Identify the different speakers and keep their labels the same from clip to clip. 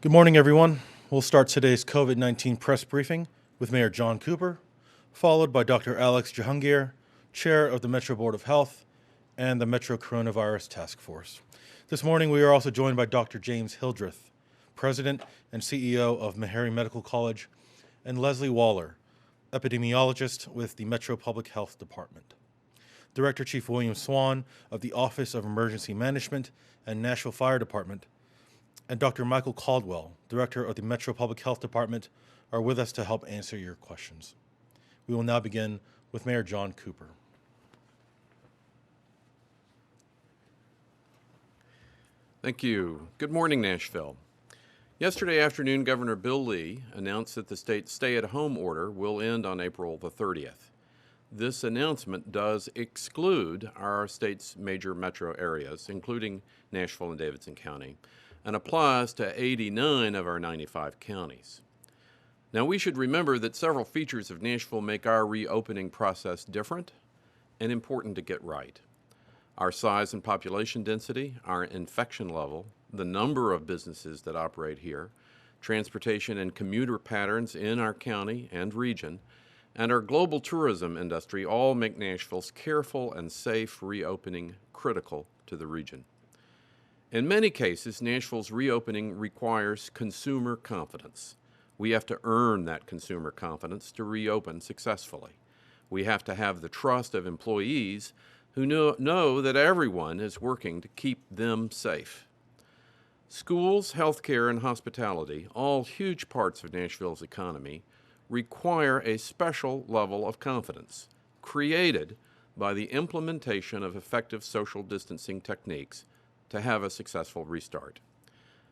Speaker 1: Good morning, everyone. We'll start today's COVID-19 press briefing with Mayor John Cooper, followed by Dr. Alex Jahangir, Chair of the Metro Board of Health and the Metro Coronavirus Task Force. This morning, we are also joined by Dr. James Hildreth, President and CEO of Meharry Medical College, and Leslie Waller, Epidemiologist with the Metro Public Health Department. Director Chief William Swan of the Office of Emergency Management and Nashville Fire Department, and Dr. Michael Caldwell, Director of the Metro Public Health Department, are with us to help answer your questions. We will now begin with Mayor John Cooper.
Speaker 2: Thank you. Good morning, Nashville. Yesterday afternoon, Governor Bill Lee announced that the state's stay-at-home order will end on April the 30th. This announcement does exclude our state's major metro areas, including Nashville and Davidson County, and applies to 89 of our 95 counties. Now, we should remember that several features of Nashville make our reopening process different and important to get right. Our size and population density, our infection level, the number of businesses that operate here, transportation and commuter patterns in our county and region, and our global tourism industry all make Nashville's careful and safe reopening critical to the region. In many cases, Nashville's reopening requires consumer confidence. We have to earn that consumer confidence to reopen successfully. We have to have the trust of employees who know that everyone is working to keep them safe. Schools, healthcare, and hospitality, all huge parts of Nashville's economy, require a special level of confidence created by the implementation of effective social distancing techniques to have a successful restart.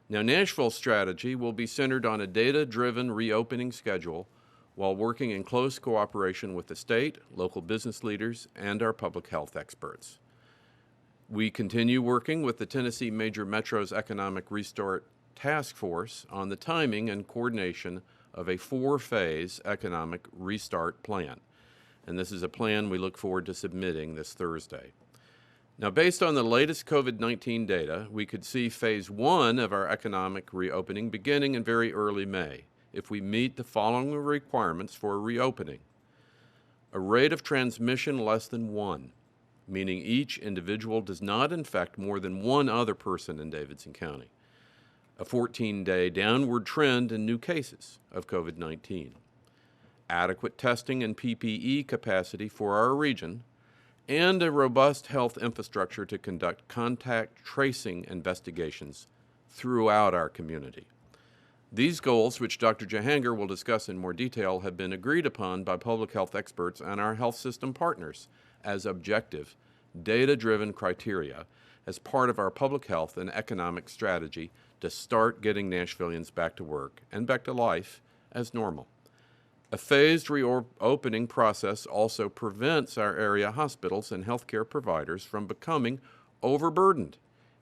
Speaker 2: Now, Nashville's strategy will be centered on a data-driven reopening schedule while working in close cooperation with the state, local business leaders, and our public health experts. We continue working with the Tennessee Major Metro's Economic Restart Task Force on the timing and coordination of a 4-phase economic restart plan. And this is a plan we look forward to submitting this Thursday. Now, based on the latest COVID-19 data, we could see phase 1 of our economic reopening beginning in very early May if we meet the following requirements for reopening. A rate of transmission less than 1, meaning each individual does not infect more than one other person in Davidson County. A 14-day downward trend in new cases of COVID-19. Adequate testing and PPE capacity for our region, and a robust health infrastructure to conduct contact tracing investigations throughout our community. These goals, which Dr. Jahangir will discuss in more detail, have been agreed upon by public health experts and our health system partners as objective, data-driven criteria as part of our public health and economic strategy to start getting Nashvillians back to work and back to life as normal. A phased reopening process also prevents our area hospitals and healthcare providers from becoming overburdened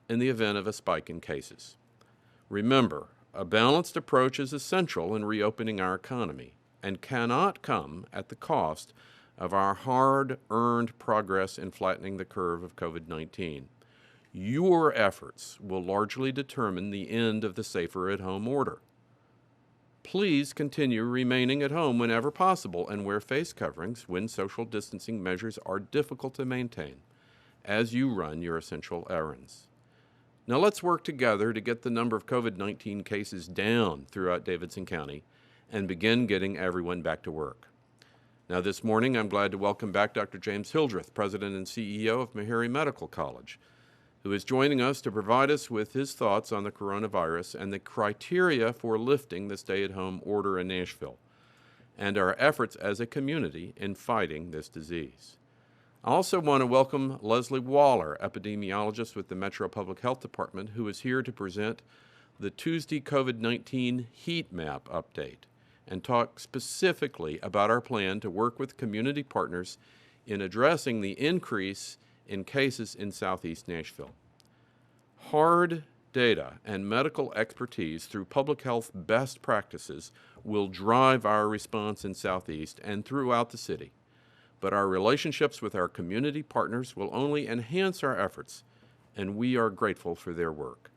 Speaker 2: in the event of a spike in cases. Remember, a balanced approach is essential in reopening our economy and cannot come at the cost of our hard-earned progress in flattening the curve of COVID-19. Your efforts will largely determine the end of the safer at home order. Please continue remaining at home whenever possible and wear face coverings when social distancing measures are difficult to maintain as you run your essential errands. Now let's work together to get the number of COVID-19 cases down throughout Davidson County and begin getting everyone back to work. Now this morning, I'm glad to welcome back Dr. James Hildreth, President and CEO of Meharry Medical College, who is joining us to provide us with his thoughts on the coronavirus and the criteria for lifting the stay-at-home order in Nashville, and our efforts as a community in fighting this disease. I also want to welcome Leslie Waller, epidemiologist with the Metro Public Health Department, who is here to present the Tuesday COVID-19 heat map update and talk specifically about our plan to work with community partners in addressing the increase in cases in Southeast Nashville. Hard data and medical expertise through public health best practices will drive our response in Southeast and throughout the city. But our relationships with our community partners will only enhance our efforts, and we are grateful for their work.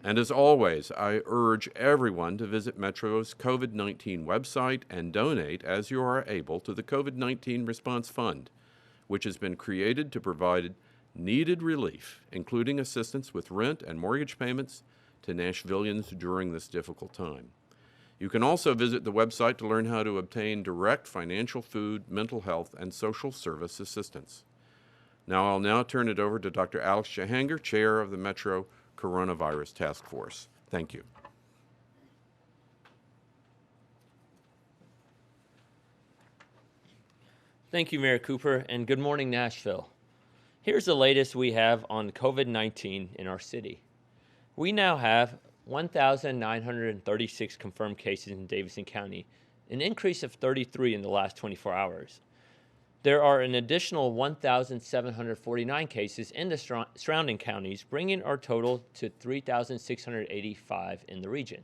Speaker 2: And as always, I urge everyone to visit Metro's COVID-19 website and donate as you are able to the COVID-19 Response Fund, which has been created to provide needed relief, including assistance with rent and mortgage payments to Nashvillians during this difficult time. You can also visit the website to learn how to obtain direct financial, food, mental health, and social service assistance. I'll now turn it over to Dr. Alex Jahangir, Chair of the Metro Coronavirus Task Force. Thank you.
Speaker 3: Thank you, Mayor Cooper, and good morning, Nashville. Here's the latest we have on COVID-19 in our city. We now have 1,936 confirmed cases in Davidson County, an increase of 33 in the last 24 hours. There are an additional 1,749 cases in the surrounding counties, bringing our total to 3,685 in the region.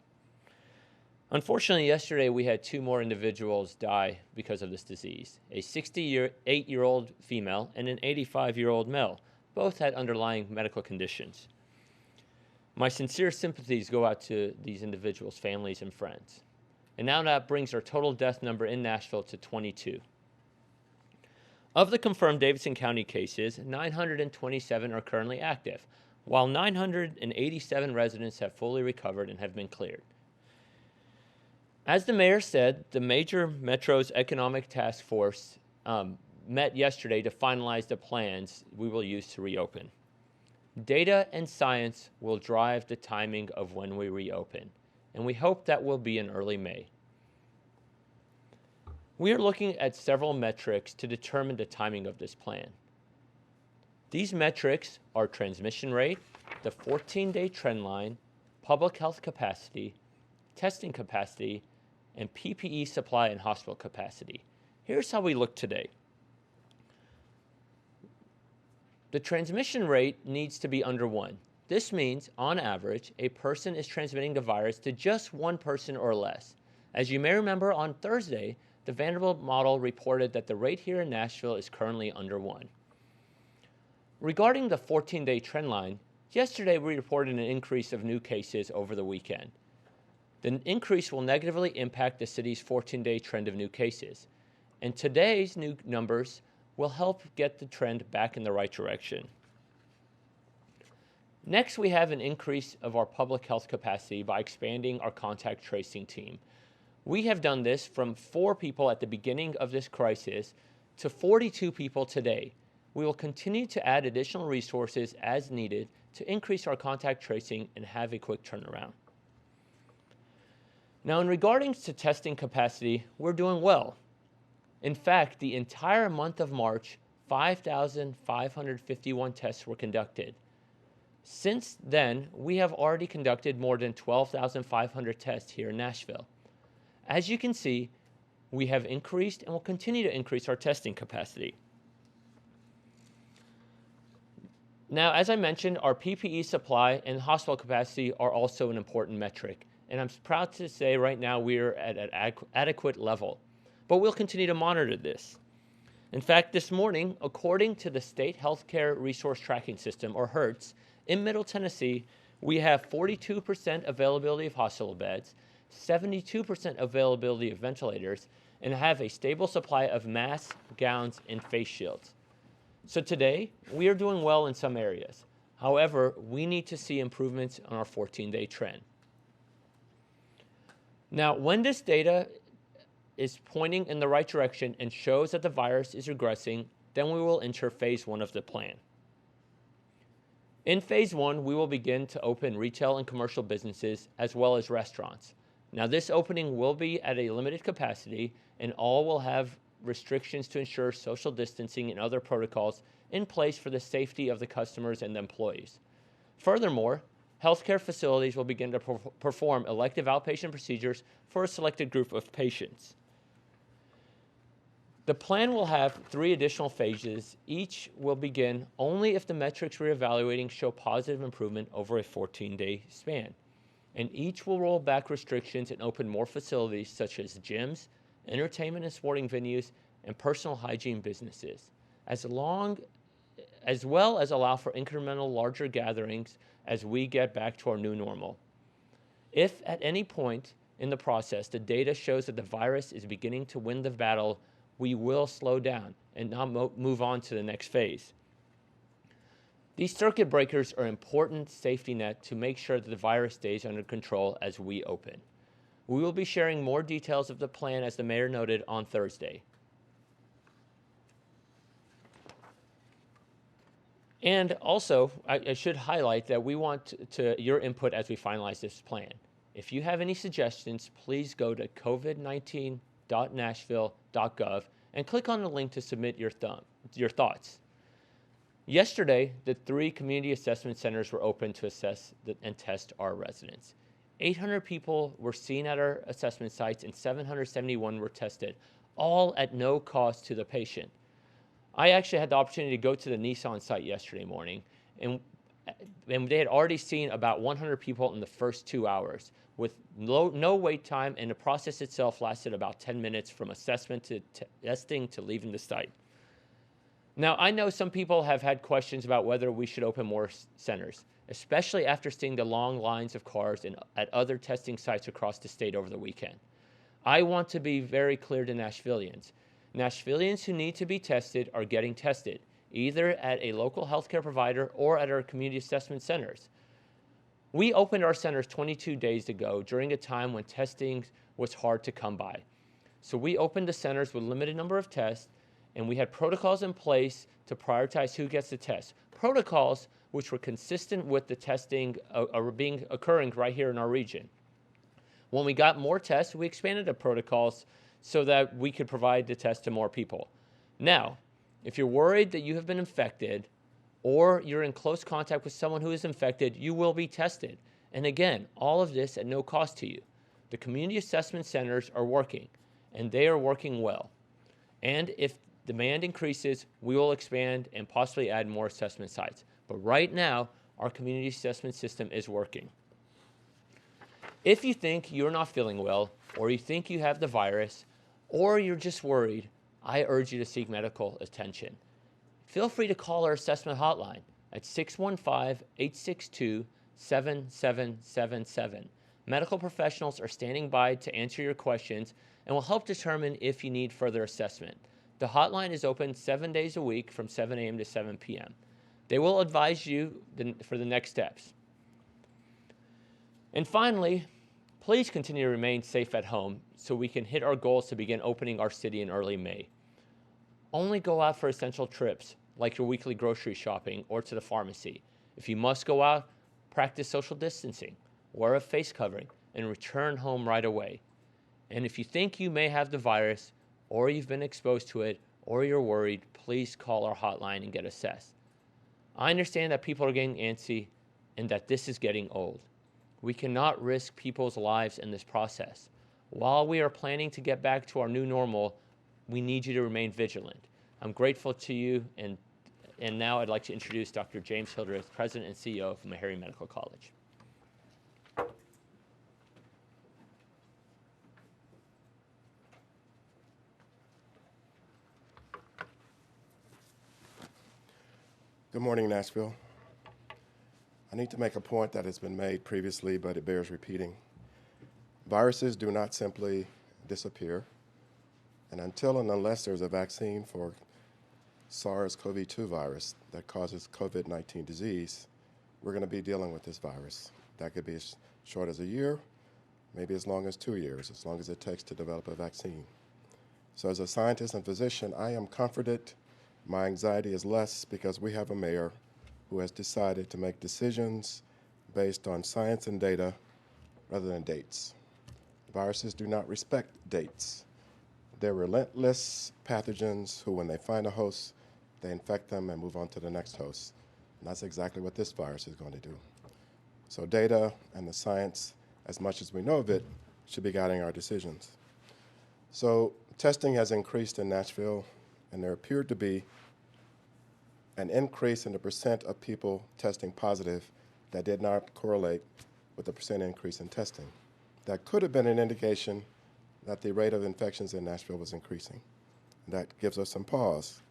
Speaker 3: Unfortunately, yesterday we had 2 more individuals die because of this disease. A 68-year-old female and an 85-year-old male. Both had underlying medical conditions. My sincere sympathies go out to these individuals' families and friends. And now that brings our total death number in Nashville to 22. Of the confirmed Davidson County cases, 927 are currently active, while 987 residents have fully recovered and have been cleared. As the mayor said, the major Metro's Economic Task Force met yesterday to finalize the plans we will use to reopen. Data and science will drive the timing of when we reopen, and we hope that will be in early May. We are looking at several metrics to determine the timing of this plan. These metrics are transmission rate, the 14-day trend line, public health capacity, testing capacity, and PPE supply and hospital capacity. Here's how we look today. The transmission rate needs to be under 1. This means, on average, a person is transmitting the virus to just 1 person or less. As you may remember, on Thursday, the Vanderbilt model reported that the rate here in Nashville is currently under 1. Regarding the 14-day trend line, yesterday we reported an increase of new cases over the weekend. The increase will negatively impact the city's 14-day trend of new cases, and today's new numbers will help get the trend back in the right direction. Next, we have an increase of our public health capacity by expanding our contact tracing team. We have done this from 4 people at the beginning of this crisis to 42 people today. We will continue to add additional resources as needed to increase our contact tracing and have a quick turnaround. Now, in regarding to testing capacity, we're doing well. In fact, the entire month of March, 5,551 tests were conducted. Since then, we have already conducted more than 12,500 tests here in Nashville. As you can see, we have increased and will continue to increase our testing capacity. Now, as I mentioned, our PPE supply and hospital capacity are also an important metric. And I'm proud to say right now we're at an adequate level. But we'll continue to monitor this. In fact, this morning, according to the State Healthcare Resource Tracking System, or HERTS, in Middle Tennessee, we have 42% availability of hospital beds, 72% availability of ventilators, and have a stable supply of masks, gowns, and face shields. So today, we are doing well in some areas. However, we need to see improvements on our 14-day trend. Now, when this data is pointing in the right direction and shows that the virus is regressing, then we will enter phase 1 of the plan. In phase 1, we will begin to open retail and commercial businesses as well as restaurants. Now, this opening will be at a limited capacity, and all will have restrictions to ensure social distancing and other protocols in place for the safety of the customers and the employees. Furthermore, healthcare facilities will begin to perform elective outpatient procedures for a selected group of patients. The plan will have 3 additional phases. Each will begin only if the metrics we're evaluating show positive improvement over a 14-day span. And each will roll back restrictions and open more facilities such as gyms, entertainment and sporting venues, and personal hygiene businesses, as long as well as allow for incremental larger gatherings as we get back to our new normal. If at any point in the process the data shows that the virus is beginning to win the battle, we will slow down and not move on to the next phase. These circuit breakers are an important safety net to make sure that the virus stays under control as we open. We will be sharing more details of the plan, as the mayor noted, on Thursday. And also, I should highlight that we want your input as we finalize this plan. If you have any suggestions, please go to covid19.nashville.gov and click on the link to submit your thoughts. Yesterday, the 3 community assessment centers were open to assess and test our residents. 800 people were seen at our assessment sites and 771 were tested, all at no cost to the patient. I actually had the opportunity to go to the Nissan site yesterday morning, and they had already seen about 100 people in the first 2 hours with no wait time, and the process itself lasted about 10 minutes from assessment to testing to leaving the site. Now, I know some people have had questions about whether we should open more centers, especially after seeing the long lines of cars at other testing sites across the state over the weekend. I want to be very clear to Nashvillians. Nashvillians who need to be tested are getting tested, either at a local healthcare provider or at our community assessment centers. We opened our centers 22 days ago during a time when testing was hard to come by. So we opened the centers with a limited number of tests, and we had protocols in place to prioritize who gets the test. Protocols which were consistent with the testing occurring right here in our region. When we got more tests, we expanded the protocols so that we could provide the test to more people. Now, if you're worried that you have been infected or you're in close contact with someone who is infected, you will be tested. And again, all of this at no cost to you. The community assessment centers are working, and they are working well. And if demand increases, we will expand and possibly add more assessment sites. But right now, our community assessment system is working. If you think you're not feeling well, or you think you have the virus, or you're just worried, I urge you to seek medical attention. Feel free to call our assessment hotline at 615-862-7777. Medical professionals are standing by to answer your questions and will help determine if you need further assessment. The hotline is open 7 days a week from 7 a.m. to 7 p.m. They will advise you for the next steps. And finally, please continue to remain safe at home so we can hit our goals to begin opening our city in early May. Only go out for essential trips, like your weekly grocery shopping or to the pharmacy. If you must go out, practice social distancing, wear a face covering, and return home right away. And if you think you may have the virus, or you've been exposed to it, or you're worried, please call our hotline and get assessed. I understand that people are getting antsy and that this is getting old. We cannot risk people's lives in this process. While we are planning to get back to our new normal, we need you to remain vigilant. I'm grateful to you, and now I'd like to introduce Dr. James Hildreth, President and CEO of Meharry Medical College.
Speaker 4: Good morning, Nashville. I need to make a point that has been made previously, but it bears repeating. Viruses do not simply disappear, and until and unless there's a vaccine for SARS-CoV-2 virus that causes COVID-19 disease, we're going to be dealing with this virus. That could be as short as a year, maybe as long as 2 years, as long as it takes to develop a vaccine. So as a scientist and physician, I am comforted. My anxiety is less because we have a mayor who has decided to make decisions based on science and data rather than dates. Viruses do not respect dates. They're relentless pathogens who, when they find a host, they infect them and move on to the next host. And that's exactly what this virus is going to do. So data and the science, as much as we know of it, should be guiding our decisions. So testing has increased in Nashville, and there appeared to be an increase in the percent of people testing positive that did not correlate with the percent increase in testing. That could have been an indication that the rate of infections in Nashville was increasing. That gives us some pause.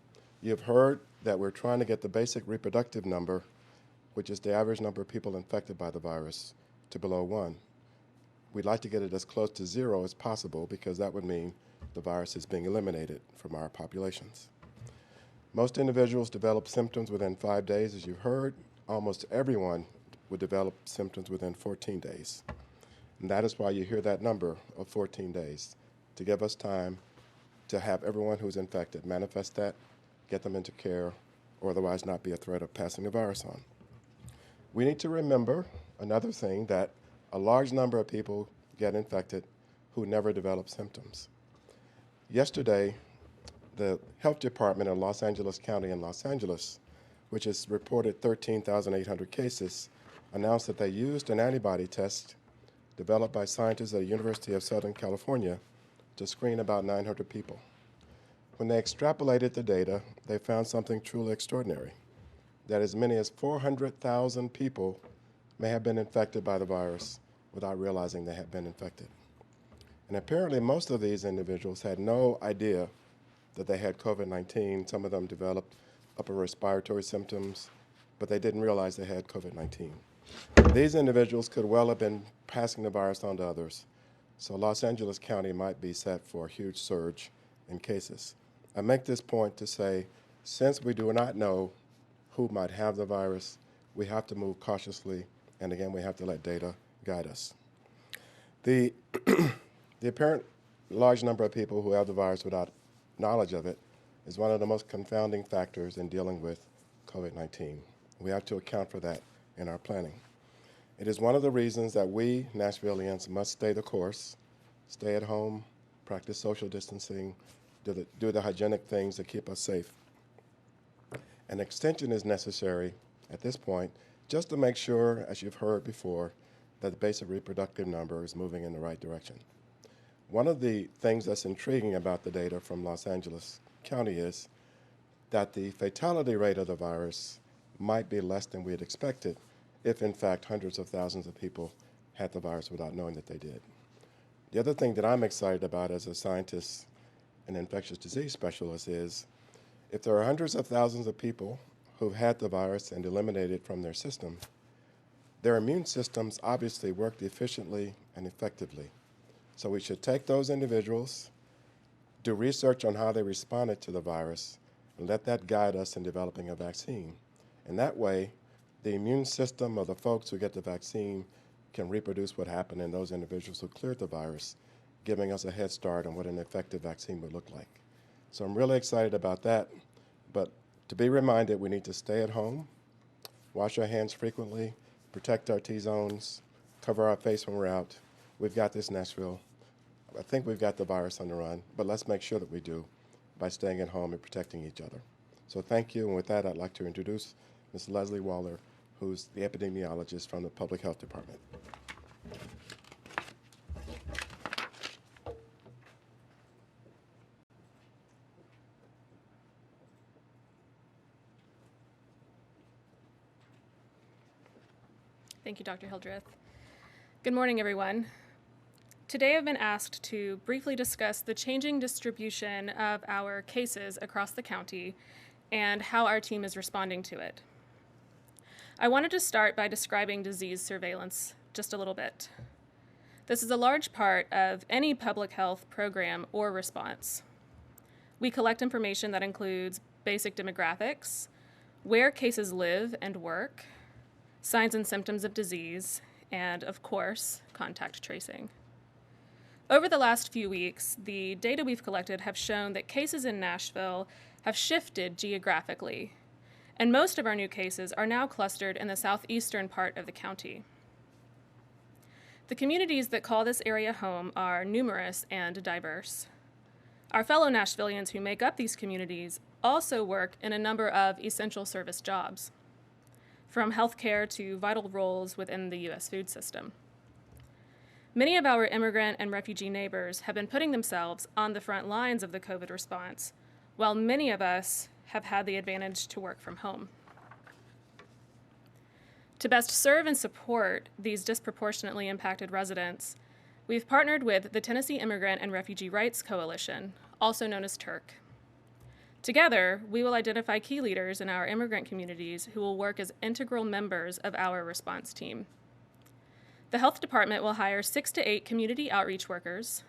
Speaker 4: You've heard that we're trying to get the basic reproductive number, which is the average number of people infected by the virus, to below 1. We'd like to get it as close to 0 as possible because that would mean the virus is being eliminated from our populations. Most individuals develop symptoms within 5 days, as you've heard. Almost everyone would develop symptoms within 14 days. And that is why you hear that number of 14 days, to give us time to have everyone who's infected manifest that, get them into care, or otherwise not be a threat of passing the virus on. We need to remember another thing, that a large number of people get infected who never develop symptoms. Yesterday, the health department in Los Angeles County in Los Angeles, which has reported 13,800 cases, announced that they used an antibody test developed by scientists at the University of Southern California to screen about 900 people. When they extrapolated the data, they found something truly extraordinary, that as many as 400,000 people may have been infected by the virus without realizing they had been infected. And apparently most of these individuals had no idea that they had COVID-19. Some of them developed upper respiratory symptoms, but they didn't realize they had COVID-19. These individuals could well have been passing the virus on to others, so Los Angeles County might be set for a huge surge in cases. I make this point to say, since we do not know who might have the virus, we have to move cautiously, and again, we have to let data guide us. The apparent large number of people who have the virus without knowledge of it is one of the most confounding factors in dealing with COVID-19. We have to account for that in our planning. It is one of the reasons that we, Nashvillians, must stay the course, stay at home, practice social distancing, do the hygienic things that keep us safe. An extension is necessary at this point just to make sure, as you've heard before, that the basic reproductive number is moving in the right direction. One of the things that's intriguing about the data from Los Angeles County is that the fatality rate of the virus might be less than we had expected if, in fact, hundreds of thousands of people had the virus without knowing that they did. The other thing that I'm excited about as a scientist and infectious disease specialist is if there are hundreds of thousands of people who've had the virus and eliminated it from their system, their immune systems obviously worked efficiently and effectively. So we should take those individuals, do research on how they responded to the virus, and let that guide us in developing a vaccine. And that way, the immune system of the folks who get the vaccine can reproduce what happened in those individuals who cleared the virus, giving us a head start on what an effective vaccine would look like. So I'm really excited about that. But to be reminded, we need to stay at home, wash our hands frequently, protect our T-zones, cover our face when we're out. We've got this, Nashville. I think we've got the virus on the run, but let's make sure that we do by staying at home and protecting each other. So thank you, and with that, I'd like to introduce Ms. Leslie Waller, who's the epidemiologist from the Public Health Department.
Speaker 5: Thank you, Dr. Hildreth. Good morning, everyone. Today I've been asked to briefly discuss the changing distribution of our cases across the county and how our team is responding to it. I wanted to start by describing disease surveillance just a little bit. This is a large part of any public health program or response. We collect information that includes basic demographics, where cases live and work, signs and symptoms of disease, and, of course, contact tracing. Over the last few weeks, the data we've collected have shown that cases in Nashville have shifted geographically, and most of our new cases are now clustered in the southeastern part of the county. The communities that call this area home are numerous and diverse. Our fellow Nashvillians who make up these communities also work in a number of essential service jobs, from healthcare to vital roles within the U.S. food system. Many of our immigrant and refugee neighbors have been putting themselves on the front lines of the COVID response, while many of us have had the advantage to work from home. To best serve and support these disproportionately impacted residents, we've partnered with the Tennessee Immigrant and Refugee Rights Coalition, also known as TIRC. Together, we will identify key leaders in our immigrant communities who will work as integral members of our response team. The health department will hire 6 to 8 community outreach workers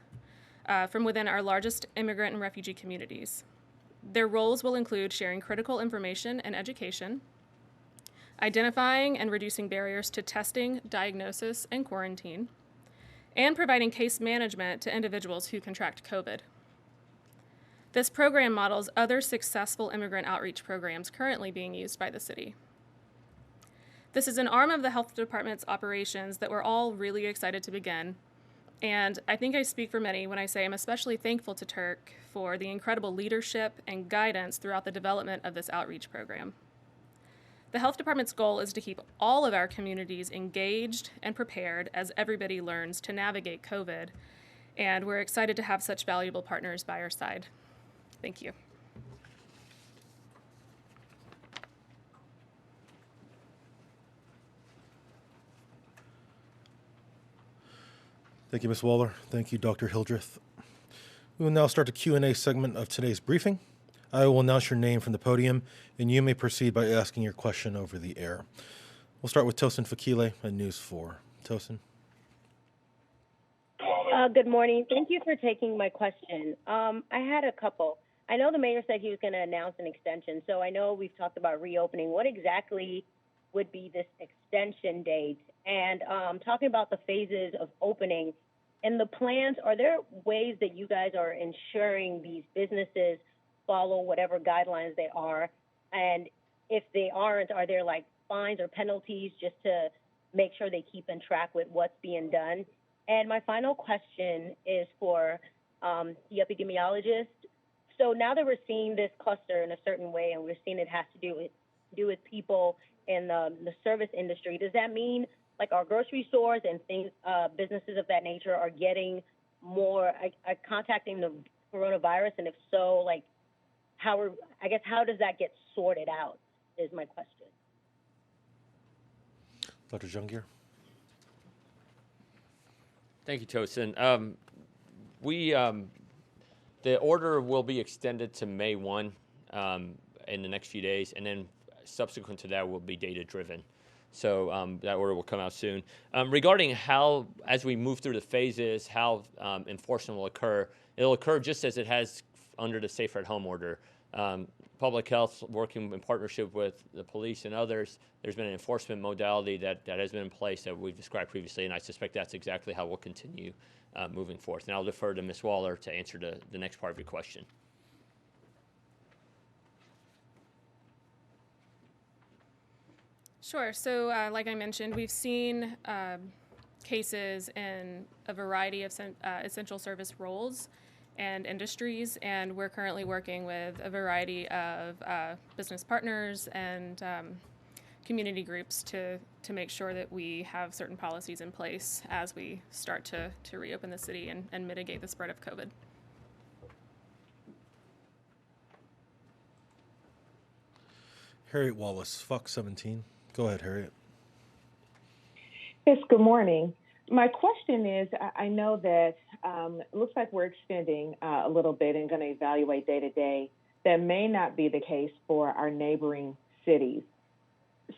Speaker 5: from within our largest immigrant and refugee communities. Their roles will include sharing critical information and education, identifying and reducing barriers to testing, diagnosis, and quarantine, and providing case management to individuals who contract COVID. This program models other successful immigrant outreach programs currently being used by the city. This is an arm of the health department's operations that we're all really excited to begin, and I think I speak for many when I say I'm especially thankful to Turk for the incredible leadership and guidance throughout the development of this outreach program. The health department's goal is to keep all of our communities engaged and prepared as everybody learns to navigate COVID, and we're excited to have such valuable partners by our side. Thank you.
Speaker 1: Thank you, Ms. Waller. Thank you, Dr. Hildreth. We will now start the Q&A segment of today's briefing. I will announce your name from the podium, and you may proceed by asking your question over the air. We'll start with Tosin Fakile at News 4. Tosin.
Speaker 6: Good morning. Thank you for taking my question. I had a couple. I know the mayor said he was going to announce an extension, so I know we've talked about reopening. What exactly would be this extension date? And talking about the phases of opening, and the plans, are there ways that you guys are ensuring these businesses follow whatever guidelines they are? And if they aren't, are there like fines or penalties just to make sure they keep in track with what's being done? And my final question is for the epidemiologist. So now that we're seeing this cluster in a certain way, and we're seeing it has to do with people in the service industry, does that mean like our grocery stores and things, businesses of that nature are getting more, contacting the coronavirus? And if so, like how does that get sorted out is my question.
Speaker 1: Dr. Jungir.
Speaker 3: Thank you, Tosin. The order will be extended to May 1 in the next few days, and then subsequent to that will be data-driven. So that order will come out soon. Regarding how, as we move through the phases, how enforcement will occur, it'll occur just as it has under the Safer at Home order. Public health, working in partnership with the police and others, there's been an enforcement modality that has been in place that we've described previously, and I suspect that's exactly how we'll continue moving forth. And I'll defer to Ms. Waller to answer the next part of your question.
Speaker 5: Sure. So like I mentioned, we've seen cases in a variety of essential service roles and industries, and we're currently working with a variety of business partners and community groups to make sure that we have certain policies in place as we start to reopen the city and mitigate the spread of COVID.
Speaker 1: Harriet Wallace, Fox 17. Go ahead, Harriet.
Speaker 7: Yes, good morning. My question is, I know that it looks like we're extending a little bit and going to evaluate day to day. That may not be the case for our neighboring cities.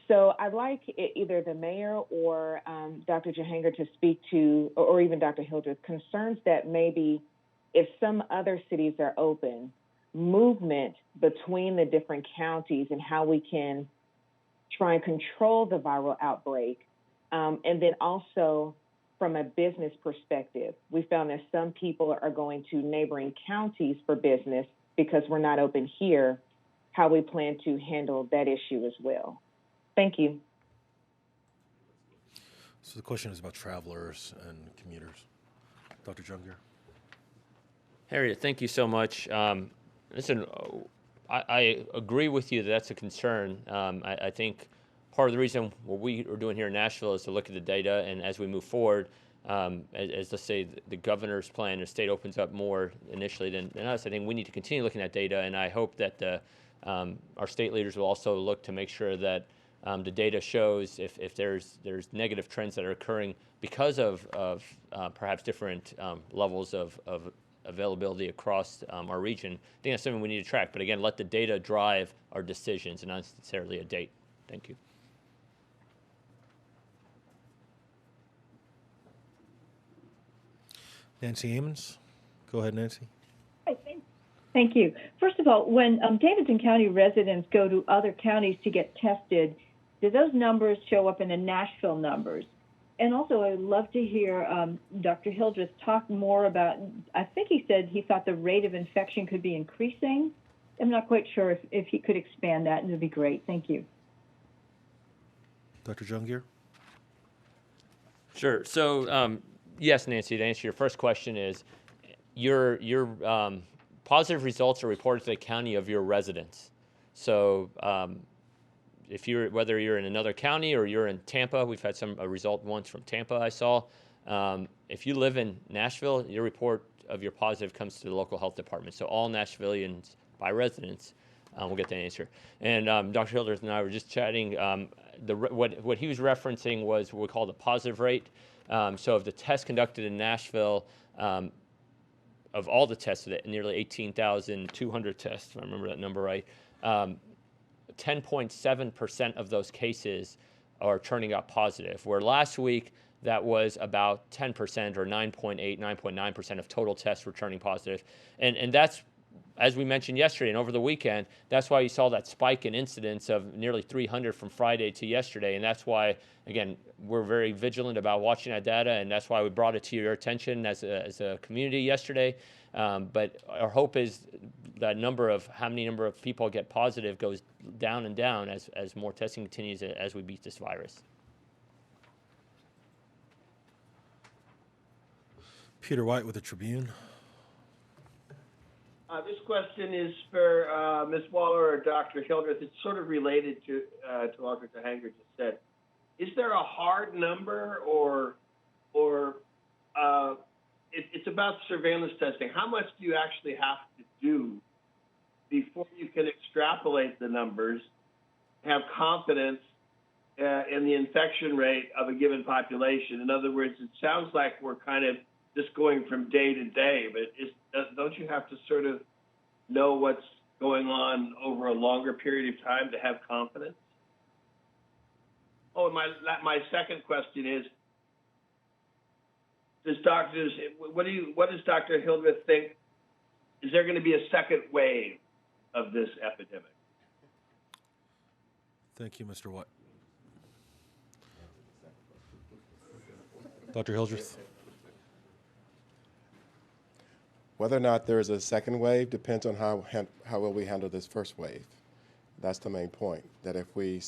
Speaker 7: So I'd like either the mayor or Dr. Jahangir to speak to, or even Dr. Hildreth, concerns that maybe if some other cities are open, movement between the different counties and how we can try and control the viral outbreak. And then also from a business perspective, we found that some people are going to neighboring counties for business because we're not open here, how we plan to handle that issue as well. Thank you.
Speaker 1: So the question is about travelers and commuters. Dr. Jungir.
Speaker 3: Harriet, thank you so much. Listen, I agree with you that that's a concern. I think part of the reason what we are doing here in Nashville is to look at the data, and as we move forward, as let's say the governor's plan, the state opens up more initially than us, I think we need to continue looking at data, and I hope that our state leaders will also look to make sure that the data shows if there's negative trends that are occurring because of perhaps different levels of availability across our region. I think that's something we need to track. But again, let the data drive our decisions and not necessarily a date. Thank you.
Speaker 1: Nancy Amons. Go ahead, Nancy.
Speaker 8: Thank you. First of all, when Davidson County residents go to other counties to get tested, do those numbers show up in the Nashville numbers? And also, I'd love to hear Dr. Hildreth talk more about, I think he said he thought the rate of infection could be increasing. I'm not quite sure if he could expand that, and it would be great. Thank you.
Speaker 1: Dr. Jungir.
Speaker 3: Sure. So, yes, Nancy, to answer your first question is, your positive results are reported to the county of your residence. So if whether you're in another county or you're in Tampa, we've had a result once from Tampa I saw. If you live in Nashville, your report of your positive comes to the local health department. So all Nashvillians by residence will get that answer. And Dr. Hildreth and I were just chatting. What he was referencing was what we call the positive rate. So of the tests conducted in Nashville, of all the tests, nearly 18,200 tests, if I remember that number right, 10.7% of those cases are turning out positive, where last week that was about 10% or 9.8, 9.9% of total tests were turning positive. And that's, as we mentioned yesterday and over the weekend, that's why you saw that spike in incidence of nearly 300 from Friday to yesterday. And that's why, again, we're very vigilant about watching that data, and that's why we brought it to your attention as a community yesterday. But our hope is that how many number of people get positive goes down and down as more testing continues as we beat this virus.
Speaker 1: Peter White with the Tribune.
Speaker 9: This question is for Ms. Waller or Dr. Hildreth. It's sort of related to what Dr. Hanger just said. Is there a hard number, or it's about surveillance testing? How much do you actually have to do before you can extrapolate the numbers, have confidence in the infection rate of a given population? In other words, it sounds like we're kind of just going from day to day, but don't you have to sort of know what's going on over a longer period of time to have confidence? Oh, and my second question is, what does Dr. Hildreth think? Is there going to be a second wave of this epidemic?
Speaker 1: Thank you, Mr. White. Dr. Hildreth.
Speaker 4: Whether or not there is a second wave depends on how well we handle this first wave. That's the main point, that if we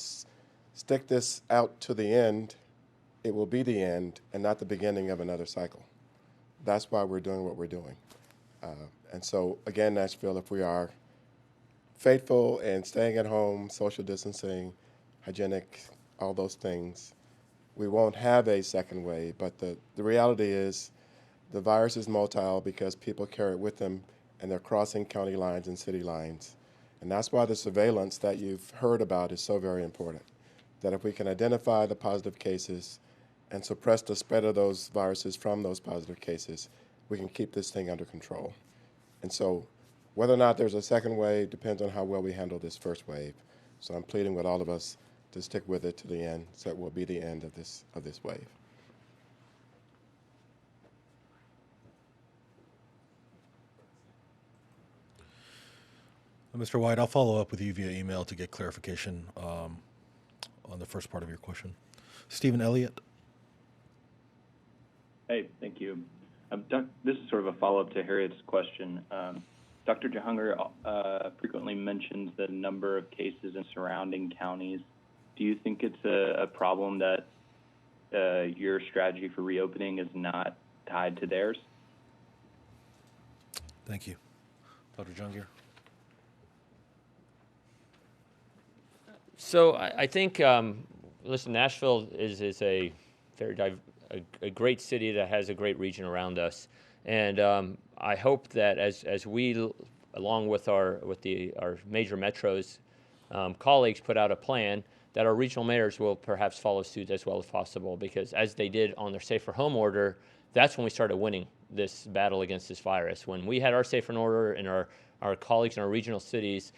Speaker 4: stick this out to the end, it will be the end and not the beginning of another cycle. That's why we're doing what we're doing. And so, again, Nashville, if we are faithful and staying at home, social distancing, hygienic, all those things, we won't have a second wave. But the reality is, the virus is motile because people carry it with them, and they're crossing county lines and city lines. And that's why the surveillance that you've heard about is so very important, that if we can identify the positive cases and suppress the spread of those viruses from those positive cases, we can keep this thing under control. And so whether or not there's a second wave depends on how well we handle this first wave. So I'm pleading with all of us to stick with it to the end, so it will be the end of this wave.
Speaker 1: Mr. White, I'll follow up with you via email to get clarification on the first part of your question. Stephen Elliott.
Speaker 10: Hey, thank you. This is sort of a follow-up to Harriet's question. Dr. Jahanger frequently mentions the number of cases in surrounding counties. Do you think it's a problem that your strategy for reopening is not tied to theirs?
Speaker 1: Thank you. Dr. Jungir.
Speaker 3: So I think, listen, Nashville is a very a great city that has a great region around us, and I hope that as we, along with our major metros colleagues, put out a plan, that our regional mayors will perhaps follow suit as well as possible, because as they did on their safer home order, that's when we started winning this battle against this virus. When we had our safe and order and our colleagues in our regional cities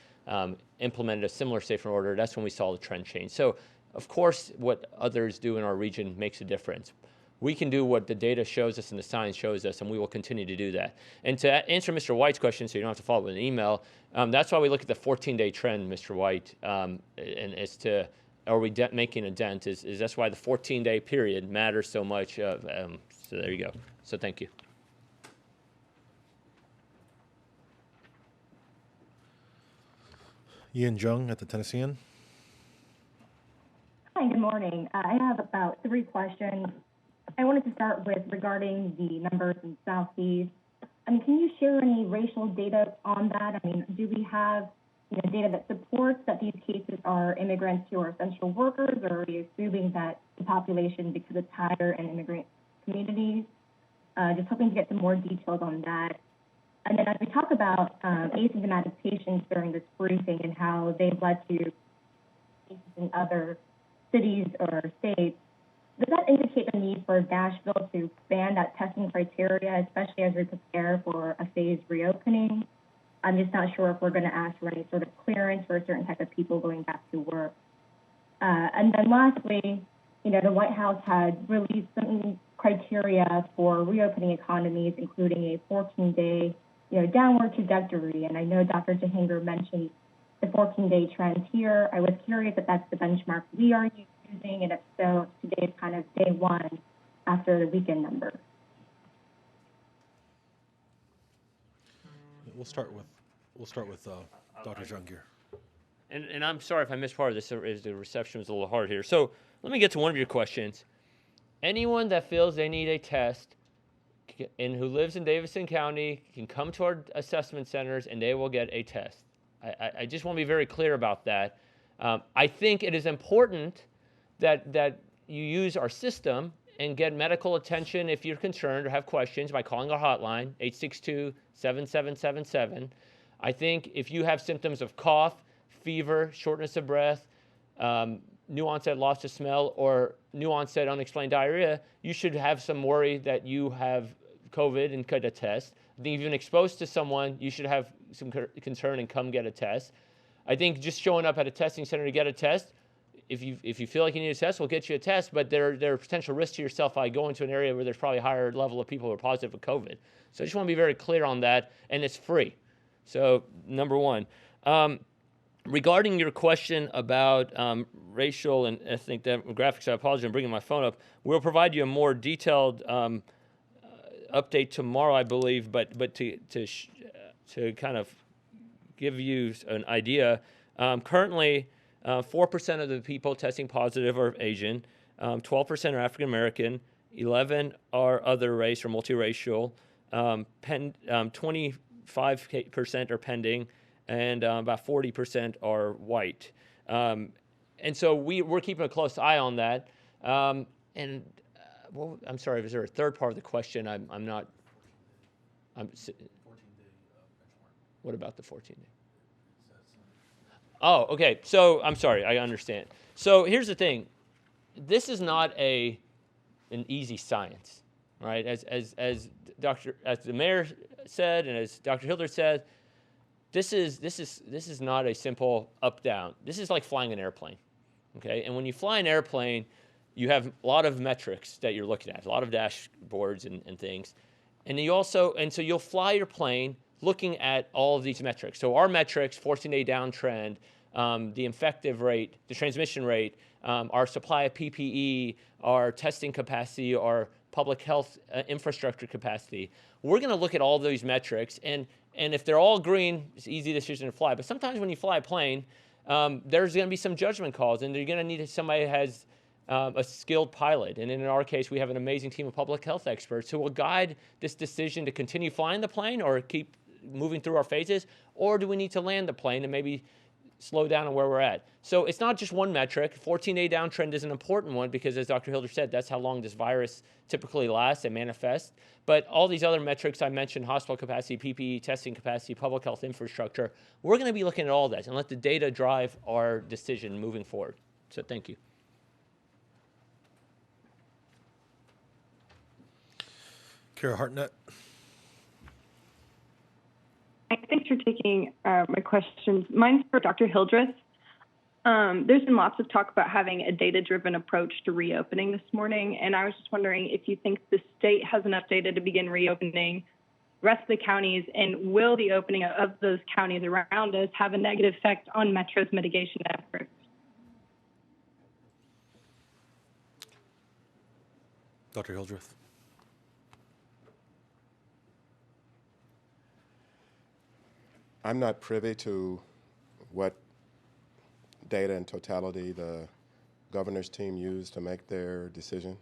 Speaker 3: implemented a similar safe and order, that's when we saw the trend change. So, of course, what others do in our region makes a difference. We can do what the data shows us and the science shows us, and we will continue to do that. And to answer Mr. White's question, so you don't have to follow up with an email, that's why we look at the 14-day trend, Mr. White, and as to are we making a dent, is that's why the 14-day period matters so much. So there you go. So thank you.
Speaker 1: Ian Jung at the Tennessean.
Speaker 11: Hi, good morning. I have about 3 questions. I wanted to start with regarding the numbers in Southeast. I mean, can you share any racial data on that? I mean, do we have data that supports that these cases are immigrants who are essential workers, or are you assuming that the population, because it's higher in immigrant communities? Just hoping to get some more details on that. And then as we talk about asymptomatic patients during this briefing and how they've led to cases in other cities or states, does that indicate the need for Nashville to expand that testing criteria, especially as we prepare for a phased reopening? I'm just not sure if we're going to ask for any sort of clearance for a certain type of people going back to work. And then lastly, the White House had released some criteria for reopening economies, including a 14-day, downward trajectory. And I know Dr. Jahanger mentioned the 14-day trend here. I was curious if that's the benchmark we are using, and if so, today is kind of day one after the weekend number.
Speaker 1: We'll start with Dr. Jungir.
Speaker 3: And I'm sorry if I missed part of this, as the reception was a little hard here. So let me get to one of your questions. Anyone that feels they need a test and who lives in Davidson County can come to our assessment centers and they will get a test. I just want to be very clear about that. I think it is important that you use our system and get medical attention if you're concerned or have questions by calling our hotline, 862-7777. I think if you have symptoms of cough, fever, shortness of breath, new onset loss of smell, or new onset unexplained diarrhea, you should have some worry that you have COVID and get a test. I think if you've been exposed to someone, you should have some concern and come get a test. I think just showing up at a testing center to get a test, if you feel like you need a test, we'll get you a test, but there are potential risks to yourself by going to an area where there's probably a higher level of people who are positive for COVID. So I just want to be very clear on that, and it's free. So number one. Regarding your question about racial and ethnic demographics, I apologize, I'm bringing my phone up. We'll provide you a more detailed update tomorrow, I believe, but to kind of give you an idea, currently 4% of the people testing positive are Asian, 12% are African American, 11 are other race or multiracial, 25% are pending, and about 40% are white. And so we're keeping a close eye on that. I'm sorry, was there a third part of the question? I'm not. 14-day benchmark. What about the 14-day? Oh, okay. So I'm sorry, I understand. So here's the thing. This is not an easy science, right? As the mayor said, and as Dr. Hilder said, this is not a simple up-down. This is like flying an airplane, okay? And when you fly an airplane, you have a lot of metrics that you're looking at, a lot of dashboards and things. And so you'll fly your plane looking at all of these metrics. So our metrics, 14-day downtrend, the infective rate, the transmission rate, our supply of PPE, our testing capacity, our public health infrastructure capacity. We're going to look at all those metrics, and if they're all green, it's an easy decision to fly. But sometimes when you fly a plane, there's going to be some judgment calls, and you're going to need somebody who has a skilled pilot. And in our case, we have an amazing team of public health experts who will guide this decision to continue flying the plane or keep moving through our phases, or do we need to land the plane and maybe slow down on where we're at. So it's not just one metric. 14-day downtrend is an important one because, as Dr. Hilder said, that's how long this virus typically lasts and manifests. But all these other metrics I mentioned, hospital capacity, PPE, testing capacity, public health infrastructure, we're going to be looking at all that and let the data drive our decision moving forward. So thank you.
Speaker 1: Kara Hartnett.
Speaker 12: Thanks for taking my questions. Mine's for Dr. Hildreth. There's been lots of talk about having a data-driven approach to reopening this morning, and I was just wondering if you think the state has enough data to begin reopening the rest of the counties, and will the opening of those counties around us have a negative effect on Metro's mitigation efforts?
Speaker 1: Dr. Hildreth.
Speaker 4: I'm not privy to what data in totality the governor's team used to make their decision.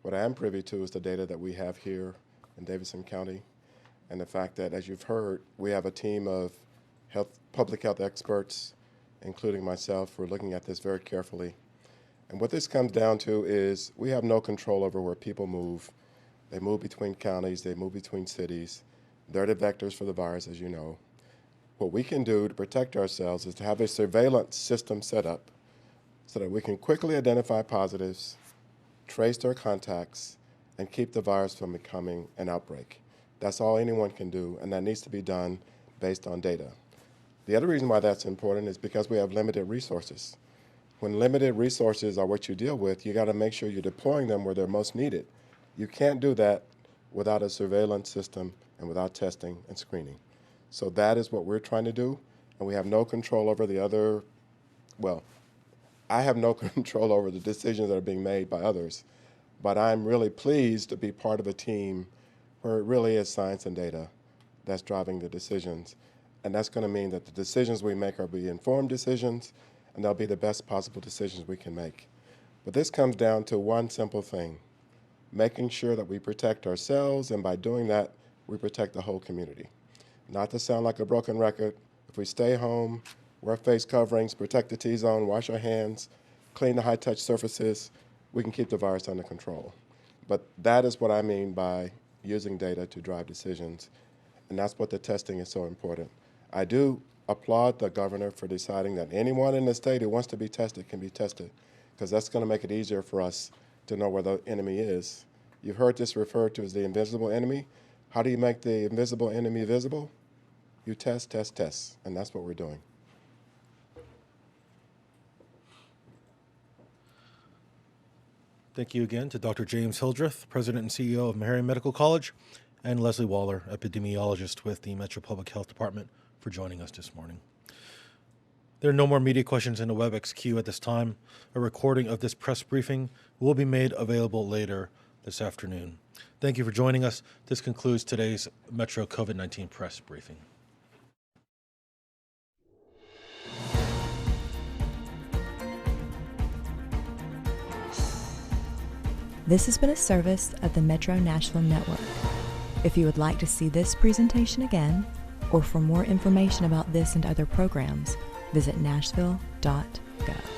Speaker 4: What I am privy to is the data that we have here in Davidson County, and the fact that, as you've heard, we have a team of public health experts, including myself, who are looking at this very carefully. And what this comes down to is we have no control over where people move. They move between counties, they move between cities. They're the vectors for the virus, as you know. What we can do to protect ourselves is to have a surveillance system set up so that we can quickly identify positives, trace their contacts, and keep the virus from becoming an outbreak. That's all anyone can do, and that needs to be done based on data. The other reason why that's important is because we have limited resources. When limited resources are what you deal with, you got to make sure you're deploying them where they're most needed. You can't do that without a surveillance system and without testing and screening. So that is what we're trying to do, and we have no control over the other, well, I have no control over the decisions that are being made by others, but I'm really pleased to be part of a team where it really is science and data that's driving the decisions, and that's going to mean that the decisions we make are be informed decisions, and they'll be the best possible decisions we can make. But this comes down to one simple thing, making sure that we protect ourselves, and by doing that, we protect the whole community. Not to sound like a broken record, if we stay home, wear face coverings, protect the T-zone, wash our hands, clean the high-touch surfaces, we can keep the virus under control. But that is what I mean by using data to drive decisions, and that's what the testing is so important. I do applaud the governor for deciding that anyone in the state who wants to be tested can be tested, because that's going to make it easier for us to know where the enemy is. You've heard this referred to as the invisible enemy. How do you make the invisible enemy visible? You test, test, test, and that's what we're doing.
Speaker 1: Thank you again to Dr. James Hildreth, President and CEO of Meharry Medical College, and Leslie Waller, Epidemiologist with the Metro Public Health Department, for joining us this morning. There are no more media questions in the WebEx queue at this time. A recording of this press briefing will be made available later this afternoon. Thank you for joining us. This concludes today's Metro COVID-19 press briefing.
Speaker 13: This has been a service of the Metro Nashville Network. If you would like to see this presentation again, or for more information about this and other programs, visit nashville.gov.